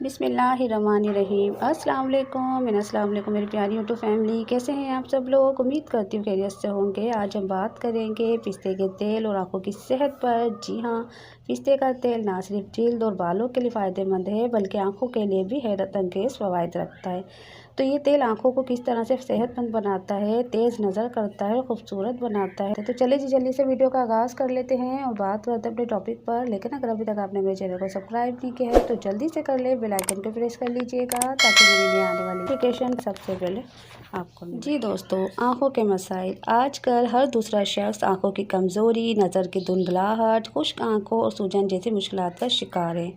बिस्मिल्लाहिर्रहमानिर्रहीम। अस्सलाम वालेकुम मेरी प्यारी यूट्यूब फैमिली, कैसे हैं आप सब लोग। उम्मीद करती हूँ खैरियत से होंगे। आज हम बात करेंगे पिस्ते के तेल और आँखों की सेहत पर। जी हाँ, पिस्ते का तेल ना सिर्फ जल्द और बालों के लिए फ़ायदेमंद है बल्कि आँखों के लिए भी हैरत अंगेज़ फ़वाइद रखता है। तो ये तेल आँखों को किस तरह से सेहतमंद बनाता है, तेज़ नज़र करता है और खूबसूरत बनाता है। तो चलिए जी जल्दी से वीडियो का आगाज़ कर लेते हैं और बात करते हैं अपने टॉपिक पर। लेकिन अगर अभी तक आपने मेरे चैनल को सब्सक्राइब नहीं किया है तो जल्दी से कर ले, बेल आइकन को प्रेस कर लीजिएगा ताकि मेरी नई आने वाली नोटिफिकेशन सबसे पहले आपको मिले। जी दोस्तों, आँखों के मसाइल। आजकल हर दूसरा शख्स आँखों की कमज़ोरी, नज़र की धुंधलाहट, खुश्क आँखों और सूजन जैसी मुश्किलात का शिकार है।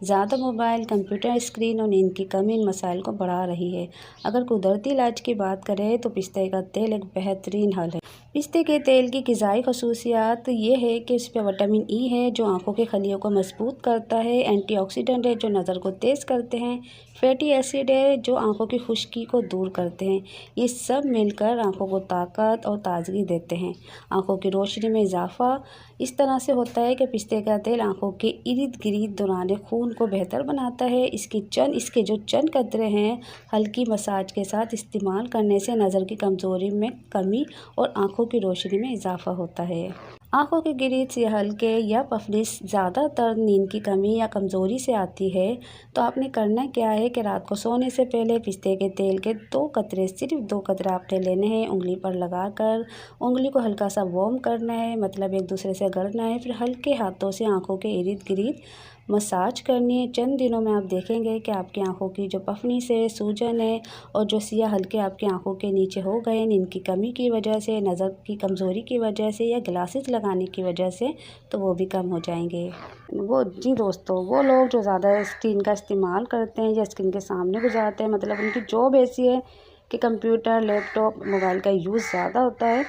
ज़्यादा मोबाइल, कंप्यूटर स्क्रीन और नींद की कमी इन मसाइल को बढ़ा रही है। अगर कुदरती इलाज की बात करें तो पिस्ते का तेल एक बेहतरीन हल है। पिस्ते के तेल की ग़िज़ाई ख़ुसूसियात ये है कि इस पर विटामिन ई है जो आँखों के खलियों को मजबूत करता है, एंटीऑक्सीडेंट है जो नज़र को तेज़ करते हैं, फैटी एसिड है जो आँखों की खुश्की को दूर करते हैं। ये सब मिलकर आँखों को ताकत और ताजगी देते हैं। आँखों की रोशनी में इजाफा इस तरह से होता है कि पिस्ते का तेल आँखों के इर्द गिर्द दौरान खून को बेहतर बनाता है। इसके जो चंद कतरे हैं, हल्की मसाज के साथ इस्तेमाल करने से नज़र की कमज़ोरी में कमी और आँखों की रोशनी में इजाफा होता है। आँखों के गिरीद से हल्के या पफलिस ज़्यादातर नींद की कमी या कमज़ोरी से आती है। तो आपने करना क्या है कि रात को सोने से पहले पिस्ते के तेल के सिर्फ 2 कतरे आपने लेने हैं। उंगली पर लगाकर उंगली को हल्का सा वार्म करना है, मतलब एक दूसरे से गड़ना है। फिर हल्के हाथों से आँखों के इर्द गिर्द मसाज करनी है। चंद दिनों में आप देखेंगे कि आपकी आँखों की जो पफनी से सूजन है और जो सियाह हल्के आपकी आँखों के नीचे हो गए नींद की कमी की वजह से, नज़र की कमज़ोरी की वजह से या ग्लासेस लगाने की वजह से, तो वो भी कम हो जाएंगे। जी दोस्तों, वो लोग जो ज़्यादा स्क्रीन का इस्तेमाल करते हैं या स्क्रीन के सामने गुजारते हैं, मतलब उनकी जॉब ऐसी है कि कंप्यूटर, लैपटॉप, मोबाइल का यूज़ ज़्यादा होता है,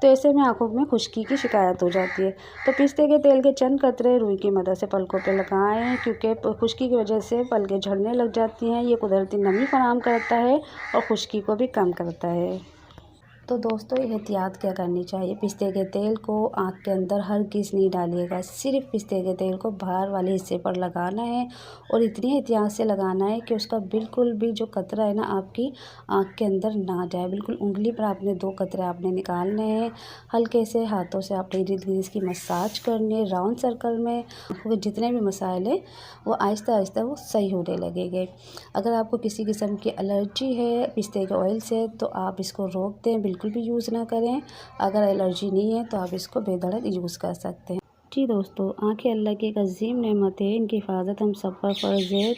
तो ऐसे में आँखों में खुश्की की शिकायत हो जाती है। तो पिस्ते के तेल के चंद कतरे रुई की मदद से पलकों पे लगाएं, क्योंकि खुश्की की वजह से पलकें झड़ने लग जाती हैं। ये कुदरती नमी फराहम करता है और खुश्की को भी कम करता है। तो दोस्तों, एहतियात क्या करनी चाहिए। पिस्ते के तेल को आँख के अंदर हरगिज़ नहीं डालिएगा। सिर्फ पिस्ते के तेल को बाहर वाले हिस्से पर लगाना है और इतनी एहतियात से लगाना है कि उसका बिल्कुल भी जो कतरा है ना आपकी आँख के अंदर ना जाए। बिल्कुल उंगली पर आपने 2 कतरे आपने निकालने हैं। हल्के से हाथों से आपने इर्द गिर्द इसकी मसाज करनी है राउंड सर्कल में। वो जितने भी मसाइल हैं वो आहिस्ता आहिस्ता वो सही होने लगेंगे। अगर आपको किसी किस्म की एलर्जी है पिस्ते के ऑयल से तो आप इसको रोक दें, बिल्कुल भी यूज़ ना करें। अगर एलर्जी नहीं है तो आप इसको बेधड़क यूज़ कर सकते हैं। जी दोस्तों, आँखें अल्लाह की एक अजीम नेमत है, इनकी हिफाजत हम सब पर फ़र्ज़ है।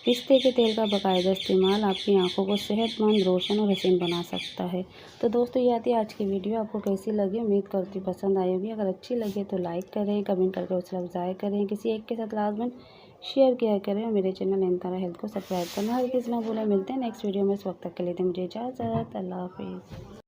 पिस्ते के तेल का बाकायदा इस्तेमाल आपकी आँखों को सेहतमंद, रोशन और हसीन बना सकता है। तो दोस्तों, ये आती है आज की वीडियो। आपको कैसी लगी, उम्मीद करती पसंद आई होगी। अगर अच्छी लगे तो लाइक करें, कमेंट करके हौसला अफ़ज़ाई करें, किसी एक के साथ लाज़मन शेयर किया करें और मेरे चैनल नयनतारा हेल्थ को सब्सक्राइब करना हर किसी ना भूलें। मिलते हैं नेक्स्ट वीडियो में। इस वक्त तक के लिए दें मुझे इजाज़त। अल्लाह हाफ़िज़।